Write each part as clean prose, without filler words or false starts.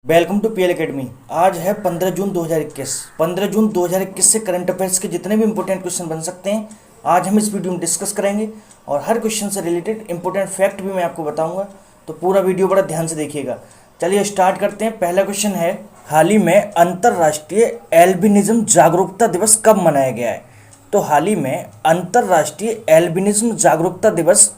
Welcome to PL academy. आज है 15 जून 2021। 15 जून 2021 से करंट अफेयर्स के जितने भी इंपॉर्टेंट क्वेश्चन बन सकते हैं आज हम इस वीडियो में डिस्कस करेंगे और हर क्वेश्चन से रिलेटेड इंपॉर्टेंट फैक्ट भी मैं आपको बताऊंगा, तो पूरा वीडियो बड़ा ध्यान से देखिएगा। चलिए स्टार्ट करते हैं। पहला क्वेश्चन है, हाल ही में अंतर्राष्ट्रीय एल्बिनिज्म जागरूकता दिवस कब मनाया गया है? तो हाल ही में अंतर्राष्ट्रीय एल्बिनिज्म जागरूकता दिवस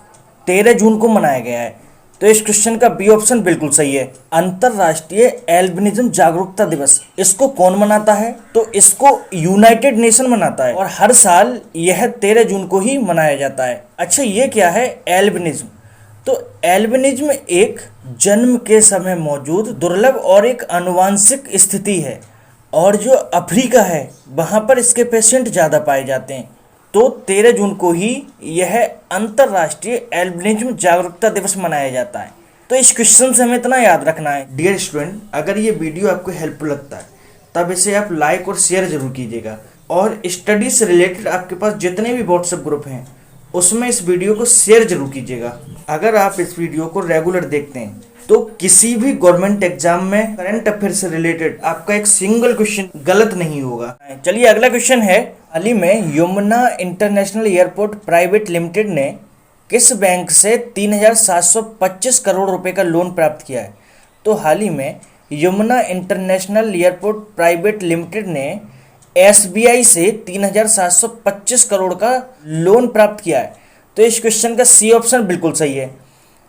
13 जून को मनाया गया है। तो इस क्वेश्चन का बी ऑप्शन बिल्कुल सही है। अंतर्राष्ट्रीय एल्बिनिज्म जागरूकता दिवस इसको कौन मनाता है? तो इसको यूनाइटेड नेशन मनाता है और हर साल यह 13 जून को ही मनाया जाता है। अच्छा, ये क्या है एल्बिनिज्म? तो एल्बिनिज्म एक जन्म के समय मौजूद दुर्लभ और एक आनुवांशिक स्थिति है और जो अफ्रीका है वहाँ पर इसके पेशेंट ज़्यादा पाए जाते हैं। तो 13 जून को ही यह अंतर्राष्ट्रीय एल्बिनिज्म जागरूकता दिवस मनाया जाता है। तो इस क्वेश्चन से हमें इतना याद रखना है। डियर स्टूडेंट, अगर ये वीडियो आपको हेल्पफुल लगता है तब इसे आप लाइक और शेयर जरूर कीजिएगा और स्टडी से रिलेटेड आपके पास जितने भी व्हाट्सएप ग्रुप हैं उसमें इस वीडियो को शेयर जरूर कीजिएगा। अगर आप इस वीडियो को रेगुलर देखते हैं तो किसी भी गवर्नमेंट एग्जाम में करंट अफेयर से रिलेटेड आपका एक सिंगल क्वेश्चन गलत नहीं होगा। चलिए अगला क्वेश्चन है, हाल ही में Yamuna international airport private limited ने किस बैंक से 3,725 करोड़ रुपए का लोन प्राप्त किया है? तो हाल ही में Yamuna international airport private limited ने एसबीआई से 3,725 करोड़ का लोन प्राप्त किया है। तो इस क्वेश्चन का सी ऑप्शन बिल्कुल सही है।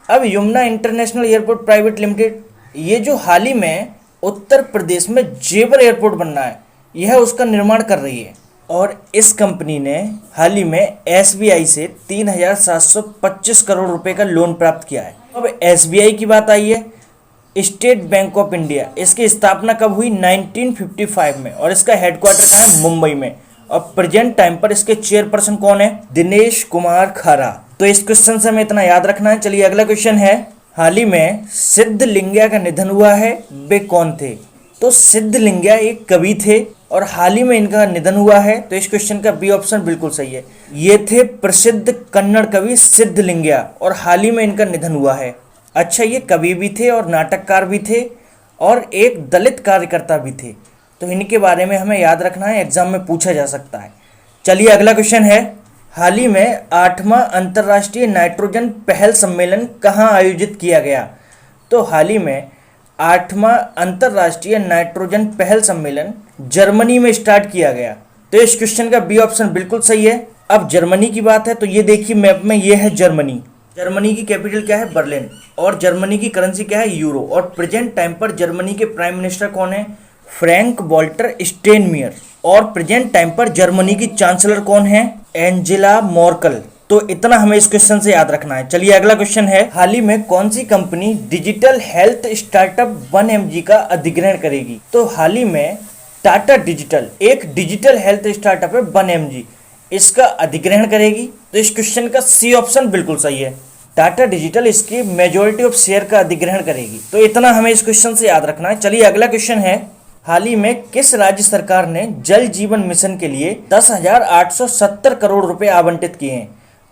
अब Yamuna international airport private limited ये जो हाल ही में उत्तर प्रदेश में जेवर एयरपोर्ट बनना है यह उसका निर्माण कर रही है और इस कंपनी ने हाल ही में एसबीआई से 3,725 करोड़ रुपए का लोन प्राप्त किया है। अब एसबीआई की बात आई है, स्टेट बैंक ऑफ इंडिया, इसकी स्थापना कब हुई? 1955 में और इसका हेडक्वार्टर कहाँ है? मुंबई में। और प्रेजेंट टाइम पर इसके चेयरपर्सन कौन है? दिनेश कुमार खारा। तो इस क्वेश्चन से हमें इतना याद रखना है। चलिए अगला क्वेश्चन है, हाल ही में सिद्धलिंगया का निधन हुआ है, वे कौन थे? तो सिद्धलिंगया एक कवि थे और हाल ही में इनका निधन हुआ है। तो इस क्वेश्चन का बी ऑप्शन बिल्कुल सही है। ये थे प्रसिद्ध कन्नड़ कवि सिद्धलिंगया और हाल ही में इनका निधन हुआ है। अच्छा, ये कवि भी थे और नाटककार भी थे और एक दलित कार्यकर्ता भी थे। तो इनके बारे में हमें याद रखना है, एग्जाम में पूछा जा सकता है। चलिए अगला क्वेश्चन है, हाल ही में 8वां अंतर्राष्ट्रीय नाइट्रोजन पहल सम्मेलन कहाँ आयोजित किया गया? तो हाल ही में 8वां अंतर्राष्ट्रीय नाइट्रोजन पहल सम्मेलन जर्मनी में स्टार्ट किया गया। तो इस क्वेश्चन का बी ऑप्शन बिल्कुल सही है। अब जर्मनी की बात है तो ये देखिए मैप में, ये है जर्मनी। जर्मनी की कैपिटल क्या है? बर्लिन। और जर्मनी की करेंसी क्या है? यूरो। और प्रेजेंट टाइम पर जर्मनी के प्राइम मिनिस्टर कौन है? Frank Walter Steinmeier. और प्रेजेंट टाइम पर जर्मनी की चांसलर कौन है? Angela Merkel. तो इतना हमें इस क्वेश्चन से याद रखना है। चलिए अगला क्वेश्चन है, हाल ही में कौन सी company digital health startup 1mg का अधिग्रहण करेगी? तो हाल ही में टाटा डिजिटल एक डिजिटल हेल्थ स्टार्टअप है 1mg, इसका अधिग्रहण करेगी। तो इस क्वेश्चन का सी ऑप्शन बिल्कुल सही है। टाटा डिजिटल इसकी मेजॉरिटी ऑफ शेयर का अधिग्रहण करेगी। तो इतना हमें इस क्वेश्चन से याद रखना है। चलिए अगला क्वेश्चन है, हाल ही में किस राज्य सरकार ने जल जीवन मिशन के लिए 10,870 करोड़ रुपए आवंटित किए हैं?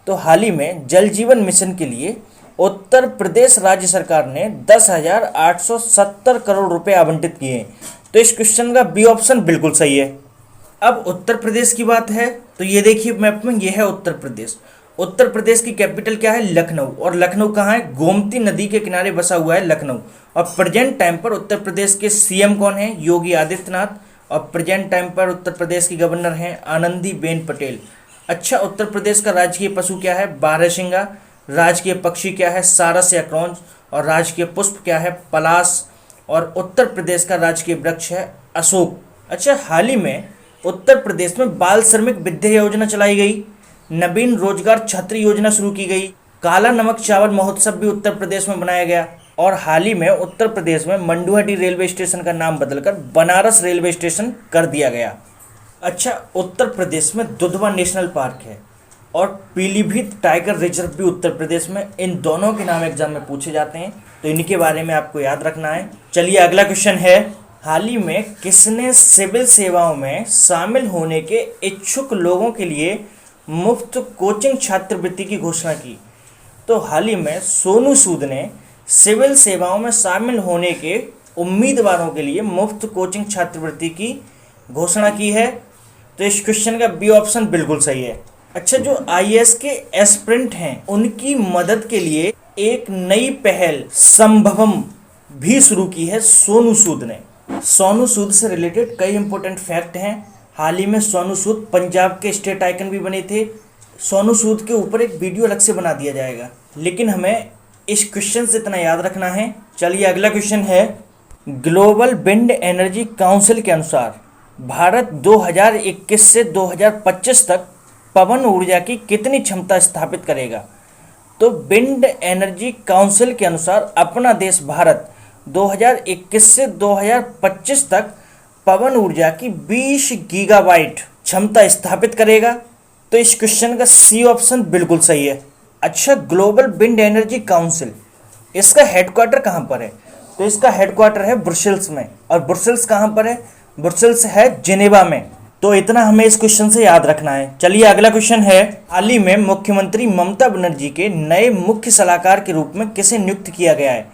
तो हाल ही में जल जीवन मिशन के लिए उत्तर प्रदेश राज्य सरकार ने 10,870 करोड़ रुपए आवंटित किए हैं। तो इस क्वेश्चन का बी ऑप्शन बिल्कुल सही है। अब उत्तर प्रदेश की बात है तो ये देखिए मैप में, ये है उत्तर प्रदेश। उत्तर प्रदेश की कैपिटल क्या है? लखनऊ। और लखनऊ कहाँ है? गोमती नदी के किनारे बसा हुआ है लखनऊ। और प्रेजेंट टाइम पर उत्तर प्रदेश के सीएम कौन है? योगी आदित्यनाथ। और प्रेजेंट टाइम पर उत्तर प्रदेश की गवर्नर हैं आनंदीबेन पटेल। अच्छा, उत्तर प्रदेश का राजकीय पशु क्या है? बारहसिंगा। राजकीय पक्षी क्या है? सारस या क्रॉन्च। और राजकीय पुष्प क्या है? पलाश। और उत्तर प्रदेश का राजकीय वृक्ष है अशोक। अच्छा, हाल ही में उत्तर प्रदेश में बाल श्रमिक विद्या योजना चलाई गई, नवीन रोजगार छतरी योजना शुरू की गई, काला नमक चावल महोत्सव भी उत्तर प्रदेश में बनाया गया और हाल ही में उत्तर प्रदेश में मंडुआडीह रेलवे स्टेशन का नाम बदलकर बनारस रेलवे स्टेशन कर दिया गया। अच्छा, उत्तर प्रदेश में दुधवा नेशनल पार्क है और पीलीभीत टाइगर रिजर्व भी उत्तर प्रदेश में। इन दोनों के नाम एग्जाम में पूछे जाते हैं तो इनके बारे में आपको याद रखना है। चलिए अगला क्वेश्चन है, हाल ही में किसने सिविल सेवाओं में शामिल होने के इच्छुक लोगों के लिए मुफ्त कोचिंग छात्रवृत्ति की घोषणा की? तो हाल ही में सोनू सूद ने सिविल सेवाओं में शामिल होने के उम्मीदवारों के लिए मुफ्त कोचिंग छात्रवृत्ति की घोषणा की है। तो इस क्वेश्चन का बी ऑप्शन बिल्कुल सही है। अच्छा, जो आईएएस के एस्पिरेंट हैं उनकी मदद के लिए एक नई पहल संभवम भी शुरू की है सोनू सूद ने। सोनू सूद से रिलेटेड कई इंपॉर्टेंट फैक्ट हैं। हाल ही में सोनू सूद पंजाब के स्टेट आइकन भी बने थे। सोनू सूद के ऊपर एक वीडियो अलग से बना दिया जाएगा, लेकिन हमें इस क्वेश्चन से इतना याद रखना है। चलिए अगला क्वेश्चन है, ग्लोबल विंड एनर्जी काउंसिल के अनुसार भारत 2021 से 2025 तक पवन ऊर्जा की कितनी क्षमता स्थापित करेगा। तो विंड एनर्जी काउंसिल के अनुसार अपना देश भारत 2021 से 2025 तक पवन ऊर्जा की 20 गीगावाट क्षमता स्थापित करेगा। तो इस क्वेश्चन का सी ऑप्शन बिल्कुल सही है। अच्छा, ग्लोबल विंड एनर्जी काउंसिल, इसका हेडक्वार्टर कहाँ पर है? तो इसका हेडक्वार्टर है ब्रुसेल्स में। और ब्रुसेल्स कहाँ पर है? ब्रुसेल्स है जिनेवा में। तो इतना हमें इस क्वेश्चन से याद रखना है। चलिए अगला क्वेश्चन है, हाल ही में मुख्यमंत्री ममता बनर्जी के नए मुख्य सलाहकार के रूप में किसे नियुक्त किया गया है?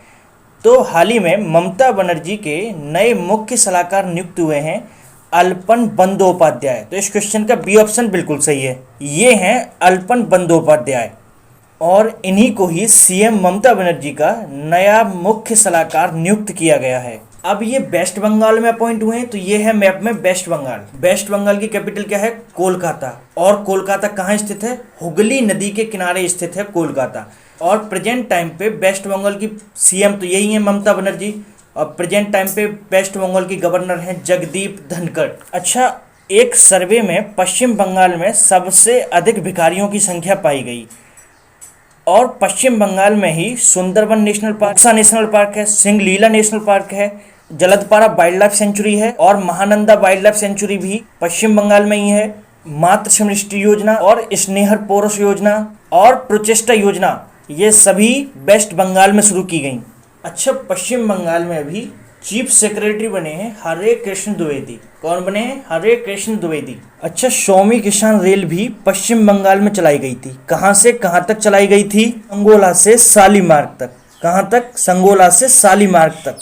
तो हाल ही में ममता बनर्जी के नए मुख्य सलाहकार नियुक्त हुए हैं अल्पन बंदोपाध्याय। तो इस क्वेश्चन का बी ऑप्शन बिल्कुल सही है। ये हैं अल्पन बंदोपाध्याय और इन्हीं को ही सीएम ममता बनर्जी का नया मुख्य सलाहकार नियुक्त किया गया है। अब ये वेस्ट बंगाल में अपॉइंट हुए हैं। तो ये है मैप में वेस्ट बंगाल। वेस्ट बंगाल की कैपिटल क्या है? कोलकाता। और कोलकाता कहाँ स्थित है? हुगली नदी के किनारे स्थित है कोलकाता। और प्रेजेंट टाइम पे वेस्ट बंगाल की सीएम तो यही है ममता बनर्जी, और प्रेजेंट टाइम पे वेस्ट बंगाल की गवर्नर हैं जगदीप धनखड़। अच्छा, एक सर्वे में पश्चिम बंगाल में सबसे अधिक भिखारियों की संख्या पाई गई और पश्चिम बंगाल में ही सुंदरबन नेशनल पार्क, बक्सा नेशनल पार्क है, सिंगलीला नेशनल पार्क है, जलदपारा वाइल्ड लाइफ सेंचुरी है और महानंदा वाइल्ड लाइफ सेंचुरी भी पश्चिम बंगाल में ही है। मातृ समृष्टि योजना और स्नेहर पोरस योजना और प्रोचेस्टा योजना, ये सभी वेस्ट बंगाल में शुरू की गई। अच्छा, पश्चिम बंगाल में अभी चीफ सेक्रेटरी बने हैं हरे कृष्ण द्विवेदी। कौन बने हैं? हरे कृष्ण द्विवेदी। अच्छा, सौवीं किसान रेल भी पश्चिम बंगाल में चलाई गई थी। कहाँ से कहाँ तक चलाई गई थी? संगोला से शालीमार्ग तक। कहाँ तक? संगोला से शालीमार्ग तक।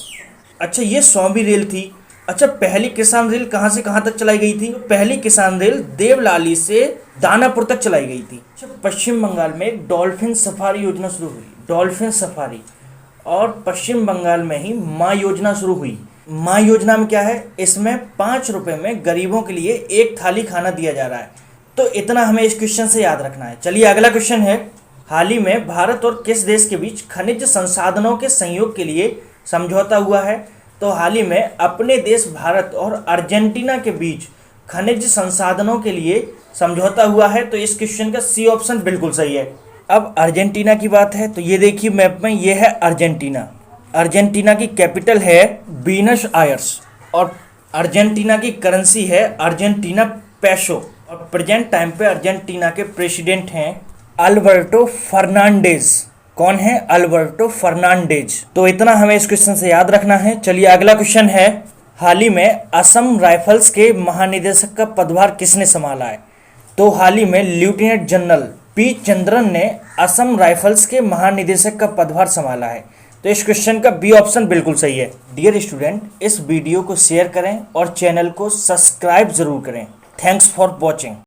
अच्छा, ये 100वीं रेल थी। अच्छा, पहली किसान रेल कहाँ से कहाँ तक चलाई गई थी? पहली किसान रेल देवलाली से दानापुर तक चलाई गई थी। अच्छा, पश्चिम बंगाल में एक डॉल्फिन सफारी योजना शुरू हुई, डॉल्फिन सफारी। और पश्चिम बंगाल में ही माँ योजना शुरू हुई। माँ योजना में क्या है? इसमें 5 रुपए में गरीबों के लिए एक थाली खाना दिया जा रहा है। तो इतना हमें इस क्वेश्चन से याद रखना है। चलिए अगला क्वेश्चन है, हाल ही में भारत और किस देश के बीच खनिज संसाधनों के संयोग के लिए समझौता हुआ है? तो हाल ही में अपने देश भारत और अर्जेंटीना के बीच खनिज संसाधनों के लिए समझौता हुआ है। तो इस क्वेश्चन का सी ऑप्शन बिल्कुल सही है। अब अर्जेंटीना की बात है तो ये देखिए मैप में, ये है अर्जेंटीना। अर्जेंटीना की कैपिटल है बीनस आयर्स और अर्जेंटीना की करेंसी है अर्जेंटीना पेसो। और प्रेजेंट टाइम पे अर्जेंटीना के प्रेसिडेंट हैं अल्बर्टो फर्नांडेज। कौन है? Alberto Fernandez. तो इतना हमें इस क्वेश्चन से याद रखना है। चलिए अगला क्वेश्चन है, हाल ही में असम राइफल्स के महानिदेशक का पदभार किसने संभाला है? तो हाल ही में लेफ्टिनेंट जनरल पी चंद्रन ने असम राइफल्स के महानिदेशक का पदभार संभाला है। तो इस क्वेश्चन का बी ऑप्शन बिल्कुल सही है। डियर स्टूडेंट, इस वीडियो को शेयर करें और चैनल को सब्सक्राइब जरूर करें। Thanks for watching.